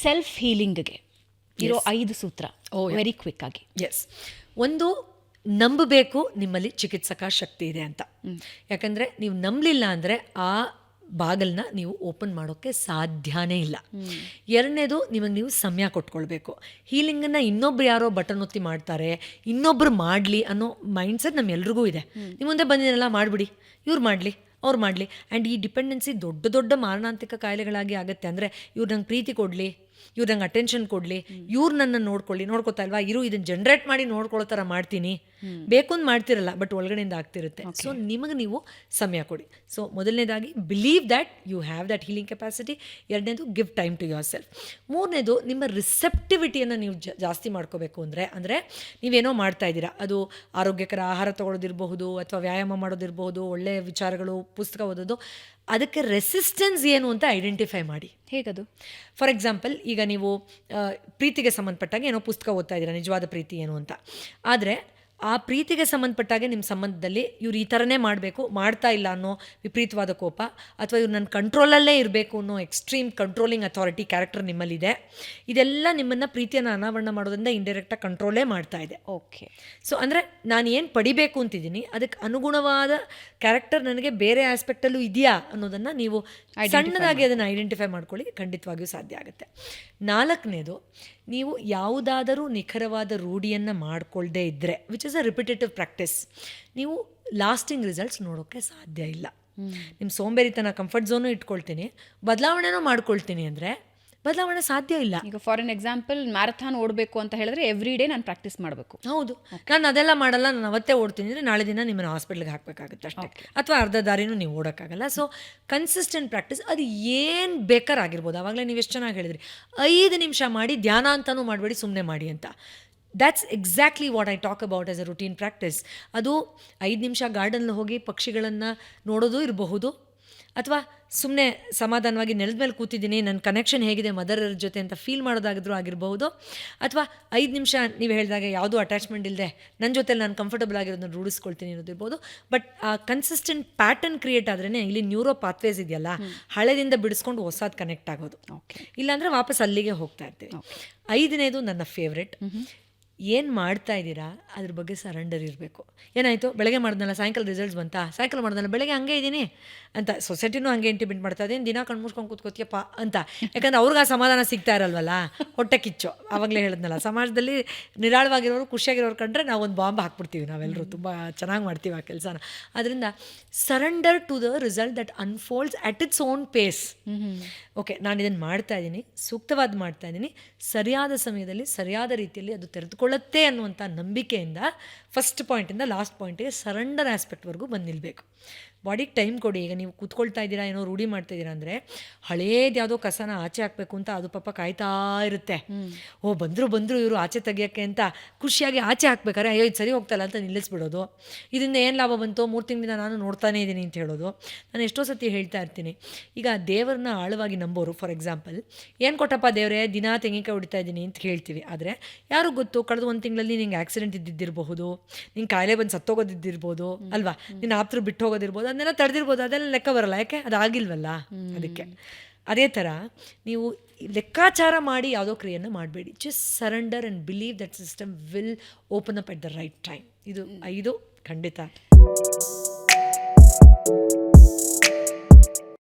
Self ಹೀಲಿಂಗ್ಗೆ ಇರೋ 5 ಸೂತ್ರ very quick ಆಗಿ. ಎಸ್, ಒಂದು, ನಂಬಬೇಕು ನಿಮ್ಮಲ್ಲಿ ಚಿಕಿತ್ಸಕ ಶಕ್ತಿ ಇದೆ ಅಂತ. ಯಾಕಂದರೆ ನೀವು ನಂಬಲಿಲ್ಲ ಅಂದರೆ ಆ ಬಾಗಲ್ನ ನೀವು ಓಪನ್ ಮಾಡೋಕ್ಕೆ ಸಾಧ್ಯನೇ ಇಲ್ಲ. ಎರಡನೇದು, ನಿಮಗೆ ನೀವು ಸಮಯ ಕೊಟ್ಕೊಳ್ಬೇಕು. ಹೀಲಿಂಗನ್ನು ಇನ್ನೊಬ್ರು ಯಾರೋ ಬಟನ್ ಒತ್ತಿ ಮಾಡ್ತಾರೆ, ಇನ್ನೊಬ್ರು ಮಾಡಲಿ ಅನ್ನೋ ಮೈಂಡ್ಸೆಟ್ ನಮ್ಮೆಲ್ರಿಗೂ ಇದೆ. ನಿಮ್ಮ ಮುಂದೆ ಬಂದಿರಲ್ಲ, ಮಾಡಿಬಿಡಿ, ಇವ್ರು ಮಾಡಲಿ, ಅವ್ರು ಮಾಡಲಿ. ಆ್ಯಂಡ್ ಈ ಡಿಪೆಂಡೆನ್ಸಿ ದೊಡ್ಡ ದೊಡ್ಡ ಮಾರಣಾಂತಿಕ ಕಾಯಿಲೆಗಳಾಗಿ ಆಗುತ್ತೆ. ಅಂದರೆ ಇವ್ರು ನಂಗೆ ಪ್ರೀತಿ ಕೊಡಲಿ, ಇವ್ರು ನಂಗೆ ಅಟೆನ್ಷನ್ ಕೊಡಲಿ, ಇವ್ರು ನನ್ನನ್ನು ನೋಡ್ಕೊತಾ ಇಲ್ವಾ, ಇದನ್ನು ಜನ್ರೇಟ್ ಮಾಡಿ ನೋಡ್ಕೊಳ್ಳೋ ಥರ ಮಾಡ್ತೀನಿ, ಬೇಕು ಅಂತ ಮಾಡ್ತಿರಲ್ಲ, ಬಟ್ ಒಳಗಡೆಯಿಂದ ಆಗ್ತಿರುತ್ತೆ. ಸೊ ನಿಮಗೆ ನೀವು ಸಮಯ ಕೊಡಿ. ಸೊ ಮೊದಲನೇದಾಗಿ believe that you have that healing capacity. ಎರಡನೇದು, give time to yourself. ಮೂರನೇದು, ನಿಮ್ಮ ರಿಸೆಪ್ಟಿವಿಟಿಯನ್ನು ನೀವು ಜಾಸ್ತಿ ಮಾಡ್ಕೋಬೇಕು. ಅಂದರೆ ನೀವೇನೋ ಮಾಡ್ತಾ ಇದ್ದೀರಾ, ಅದು ಆರೋಗ್ಯಕರ ಆಹಾರ ತೊಗೊಳೋದಿರಬಹುದು, ಅಥವಾ ವ್ಯಾಯಾಮ ಮಾಡೋದಿರಬಹುದು, ಒಳ್ಳೆಯ ವಿಚಾರಗಳು, ಪುಸ್ತಕ ಓದೋದು, ಅದಕ್ಕೆ ರೆಸಿಸ್ಟೆನ್ಸ್ ಏನು ಅಂತ ಐಡೆಂಟಿಫೈ ಮಾಡಿ. ಹೇಗದು? ಫಾರ್ ಎಕ್ಸಾಂಪಲ್, ಈಗ ನೀವು ಪ್ರೀತಿಗೆ ಸಂಬಂಧಪಟ್ಟಾಗ ಏನೋ ಪುಸ್ತಕ ಓದ್ತಾ ಇದ್ದೀರಾ, ನಿಜವಾದ ಪ್ರೀತಿ ಏನು ಅಂತ. ಆದರೆ ಆ ಪ್ರೀತಿಗೆ ಸಂಬಂಧಪಟ್ಟಾಗೆ ನಿಮ್ಮ ಸಂಬಂಧದಲ್ಲಿ ಇವ್ರು ಈ ಥರನೇ ಮಾಡಬೇಕು, ಮಾಡ್ತಾ ಇಲ್ಲ ಅನ್ನೋ ವಿಪರೀತವಾದ ಕೋಪ, ಅಥವಾ ಇವ್ರು ನನ್ನ ಕಂಟ್ರೋಲಲ್ಲೇ ಇರಬೇಕು ಅನ್ನೋ ಎಕ್ಸ್ಟ್ರೀಮ್ ಕಂಟ್ರೋಲಿಂಗ್ ಅಥಾರಿಟಿ ಕ್ಯಾರೆಕ್ಟರ್ ನಿಮ್ಮಲ್ಲಿದೆ. ಇದೆಲ್ಲ ನಿಮ್ಮನ್ನು ಪ್ರೀತಿಯನ್ನು ಅನಾವರಣ ಮಾಡೋದ್ರಿಂದ ಇಂಡೈರೆಕ್ಟಾಗಿ ಕಂಟ್ರೋಲೇ ಮಾಡ್ತಾ ಇದೆ. ಓಕೆ. ಸೊ ಅಂದರೆ ನಾನು ಏನು ಪಡಿಬೇಕು ಅಂತಿದ್ದೀನಿ, ಅದಕ್ಕೆ ಅನುಗುಣವಾದ ಕ್ಯಾರೆಕ್ಟರ್ ನನಗೆ ಬೇರೆ ಆಸ್ಪೆಕ್ಟಲ್ಲೂ ಇದೆಯಾ ಅನ್ನೋದನ್ನು ನೀವು ಸಣ್ಣದಾಗಿ ಅದನ್ನು ಐಡೆಂಟಿಫೈ ಮಾಡ್ಕೊಳ್ಳಿ, ಖಂಡಿತವಾಗಿಯೂ ಸಾಧ್ಯ ಆಗುತ್ತೆ. ನಾಲ್ಕನೇದು, ನೀವು ಯಾವುದಾದರೂ ನಿಖರವಾದ ರೂಢಿಯನ್ನು ಮಾಡ್ಕೊಳ್ಳದೇ ಇದ್ದರೆ, which is a repetitive practice, ನೀವು ಲಾಸ್ಟಿಂಗ್ ರಿಸಲ್ಟ್ಸ್ ನೋಡೋಕ್ಕೆ ಸಾಧ್ಯ ಇಲ್ಲ. ನಿಮ್ಮ ಸೋಂಬೇರಿತನ, ಕಂಫರ್ಟ್ ಝೋನು ಇಟ್ಕೊಳ್ತೀನಿ, ಬದಲಾವಣೆನೂ ಮಾಡ್ಕೊಳ್ತೀನಿ ಅಂದರೆ ಬದಲಾವಣೆ ಸಾಧ್ಯ ಇಲ್ಲ. ಈಗ ಫಾರ್ ಎನ್ ಎಕ್ಸಾಂಪಲ್, ಮ್ಯಾರಥಾನ್ ಓಡಬೇಕು ಅಂತ ಹೇಳಿದ್ರೆ ಎವ್ರಿ ಡೇ ನಾನು ಪ್ರಾಕ್ಟೀಸ್ ಮಾಡಬೇಕು. ಹೌದು, ನಾನು ಅದೆಲ್ಲ ಮಾಡಲ್ಲ, ನಾನು ಅವತ್ತೇ ಓಡ್ತೀನಿ ಅಂದರೆ ನಾಳೆ ದಿನ ನಿಮ್ಮನ್ನು ಹಾಸ್ಪಿಟ್ಲಿಗೆ ಹಾಕಬೇಕಾಗುತ್ತೆ ಅಷ್ಟೇ, ಅಥವಾ ಅರ್ಧ ದಾರಿನೂ ನೀವು ಓಡೋಕ್ಕಾಗಲ್ಲ. ಸೊ ಕನ್ಸಿಸ್ಟೆಂಟ್ ಪ್ರಾಕ್ಟೀಸ್, ಅದು ಏನು ಬೇಕಾರಾಗಿರ್ಬೋದು. ಆವಾಗಲೇ ನೀವು ಎಷ್ಟು ಚೆನ್ನಾಗಿ ಹೇಳಿದ್ರಿ, 5 ನಿಮಿಷ ಮಾಡಿ, ಧ್ಯಾನ ಅಂತಲೂ ಮಾಡಬೇಡಿ, ಸುಮ್ಮನೆ ಮಾಡಿ ಅಂತ. That's exactly what I talk about as a routine practice. ಅದು 5 ನಿಮಿಷ ಗಾರ್ಡನ್ನಲ್ಲಿ ಹೋಗಿ ಪಕ್ಷಿಗಳನ್ನು ನೋಡೋದು ಇರಬಹುದು, ಅಥವಾ ಸುಮ್ಮನೆ ಸಮಾಧಾನವಾಗಿ ನೆಲದ ಮೇಲೆ ಕೂತಿದ್ದೀನಿ, ನನ್ನ ಕನೆಕ್ಷನ್ ಹೇಗಿದೆ ಮದರರ ಜೊತೆ ಅಂತ ಫೀಲ್ ಮಾಡೋದಾಗಿದ್ರೂ ಆಗಿರಬಹುದು, ಅಥವಾ 5 ನಿಮಿಷ ನೀವು ಹೇಳಿದಾಗ ಯಾವುದೂ ಅಟ್ಯಾಚ್ಮೆಂಟ್ ಇಲ್ಲದೆ ನನ್ನ ಜೊತೆ ನಾನು ಕಂಫರ್ಟಬಲ್ ಆಗಿರೋದನ್ನ ರೂಢಿಸ್ಕೊಳ್ತೀನಿ ಅನ್ನೋದಿರ್ಬೋದು. ಬಟ್ ಆ ಕನ್ಸಿಸ್ಟೆಂಟ್ ಪ್ಯಾಟರ್ನ್ ಕ್ರಿಯೇಟ್ ಆದ್ರೇ ಇಲ್ಲಿ ನ್ಯೂರೋ ಪಾತ್ವೇಸ್ ಇದೆಯಲ್ಲ, ಹಳೆದಿಂದ ಬಿಡಿಸ್ಕೊಂಡು ಹೊಸದು ಕನೆಕ್ಟ್ ಆಗೋದು. ಇಲ್ಲಾಂದರೆ ವಾಪಸ್ ಅಲ್ಲಿಗೆ ಹೋಗ್ತಾ ಇರ್ತೀವಿ. 5ನೇದು ನನ್ನ ಫೇವ್ರೆಟ್, ಏನು ಮಾಡ್ತಾ ಇದ್ದೀರಾ ಅದ್ರ ಬಗ್ಗೆ ಸರೆಂಡರ್ ಇರಬೇಕು. ಏನಾಯಿತು, ಬೆಳಗ್ಗೆ ಮಾಡಿದ್ನಲ್ಲ, ಸಾಯಂಕಾಲ ರಿಸಲ್ಟ್ಸ್ ಬಂತಾ, ಸಾಯಂಕಾಲ ಮಾಡಿದ್ನಲ್ಲ, ಬೆಳಗ್ಗೆ ಹಂಗೆ ಇದ್ದೀನಿ ಅಂತ ಸೊಸೈಟಿನೂ ಹಂಗೆ ಇಂಟಿಮೆಂಟ್ ಮಾಡ್ತಾ ಇದ್ದೀನಿ, ದಿನ ಕಣ್ಮುಚ್ಕೊಂಡು ಕೂತ್ಕೋತಿಯಪ್ಪ ಅಂತ. ಯಾಕಂದ್ರೆ ಅವ್ರಿಗೆ ಆ ಸಮಾಧಾನ ಸಿಗ್ತಾ ಇರಲ್ವಲ್ಲ, ಹೊಟ್ಟೆ ಕಿಚ್ಚು. ಆವಾಗಲೇ ಹೇಳಿದ್ನಲ್ಲ, ಸಮಾಜದಲ್ಲಿ ನಿರಾಳವಾಗಿರೋರು, ಖುಷಿಯಾಗಿರೋರು ಕಂಡ್ರೆ ನಾವು ಒಂದು ಬಾಂಬ್ ಹಾಕ್ಬಿಡ್ತೀವಿ, ನಾವೆಲ್ಲರೂ ತುಂಬ ಚೆನ್ನಾಗಿ ಮಾಡ್ತೀವಿ ಆ ಕೆಲಸನ. ಅದರಿಂದ surrender to the result that unfolds at its own pace. Okay, ನಾನು ಇದನ್ನು ಮಾಡ್ತಾ ಇದ್ದೀನಿ, ಸೂಕ್ತವಾದ ಮಾಡ್ತಾ ಇದ್ದೀನಿ, ಸರಿಯಾದ ಸಮಯದಲ್ಲಿ ಸರಿಯಾದ ರೀತಿಯಲ್ಲಿ ಅದು ತೆರೆದುಕೊಳ್ಳುತ್ತೆ ಅನ್ನುವಂಥ ನಂಬಿಕೆಯಿಂದ ಫಸ್ಟ್ ಪಾಯಿಂಟಿಂದ ಲಾಸ್ಟ್ ಪಾಯಿಂಟಿಗೆ ಸರೆಂಡರ್ ಆಸ್ಪೆಕ್ಟ್ವರೆಗೂ ಬಂದು ನಿಲ್ಲಬೇಕು. ಬಾಡಿಗೆ ಟೈಮ್ ಕೊಡಿ. ಈಗ ನೀವು ಕೂತ್ಕೊಳ್ತಾ ಇದ್ದೀರಾ, ಏನೋ ರೂಢಿ ಮಾಡ್ತಾ ಇದ್ದೀರಾ ಅಂದರೆ, ಹಳೇದು ಯಾವುದೋ ಕಸನ ಆಚೆ ಹಾಕಬೇಕು ಅಂತ ಅದು ಪಾಪ ಕಾಯ್ತಾ ಇರುತ್ತೆ. ಬಂದರು ಇವರು ಆಚೆ ತೆಗಿಯೋಕ್ಕೆ ಅಂತ ಖುಷಿಯಾಗಿ ಆಚೆ ಹಾಕ್ಬೇಕಾರೆ, ಅಯ್ಯೋ ಇದು ಸರಿ ಹೋಗ್ತಲ್ಲ ಅಂತ ನಿಲ್ಲಿಸ್ಬಿಡೋದು. ಇದರಿಂದ ಏನು ಲಾಭ ಬಂತು, 3 ತಿಂಗಳಿಂದ ನಾನು ನೋಡ್ತಾನೇ ಇದ್ದೀನಿ ಅಂತ ಹೇಳೋದು. ನಾನು ಎಷ್ಟೋ ಸತಿ ಹೇಳ್ತಾ ಇರ್ತೀನಿ, ಈಗ ದೇವರನ್ನ ಆಳವಾಗಿ ನಂಬೋರು, ಫಾರ್ ಎಕ್ಸಾಂಪಲ್, ಏನು ಕೊಟ್ಟಪ್ಪ ದೇವರೇ, ದಿನ ತೆಂಗಿನಕಾಯಿ ಹೊಡಿತಾ ಇದ್ದೀನಿ ಅಂತ ಹೇಳ್ತೀವಿ. ಆದರೆ ಯಾರು ಗೊತ್ತು, ಕಳೆದ 1 ತಿಂಗಳಲ್ಲಿ ನಿಂಗೆ ಆಕ್ಸಿಡೆಂಟ್ ಇದ್ದಿದ್ದಿರಬಹುದು, ನಿಂಗೆ ಕಾಯಿಲೆ ಬಂದು ಸತ್ತೋಗೋದಿದ್ದಿರ್ಬೋದು ಅಲ್ವಾ, ನಿನ್ನ ಆಪ್ತರು ಬಿಟ್ಟು ಹೋಗೋದಿರ್ಬೋದು, ಅದನ್ನೆಲ್ಲ ತಡೆದಿರ್ಬೋದು. ಅದೆಲ್ಲ ಲೆಕ್ಕ ಬರಲ್ಲ, ಯಾಕೆ ಅದು ಆಗಿಲ್ವಲ್ಲ. ಅದಕ್ಕೆ ಅದೇ ಥರ ನೀವು ಲೆಕ್ಕಾಚಾರ ಮಾಡಿ ಯಾವುದೋ ಕ್ರಿಯೆಯನ್ನು ಮಾಡಬೇಡಿ. Just surrender and believe that system will open up at the right time. ಇದು 5 ಖಂಡಿತ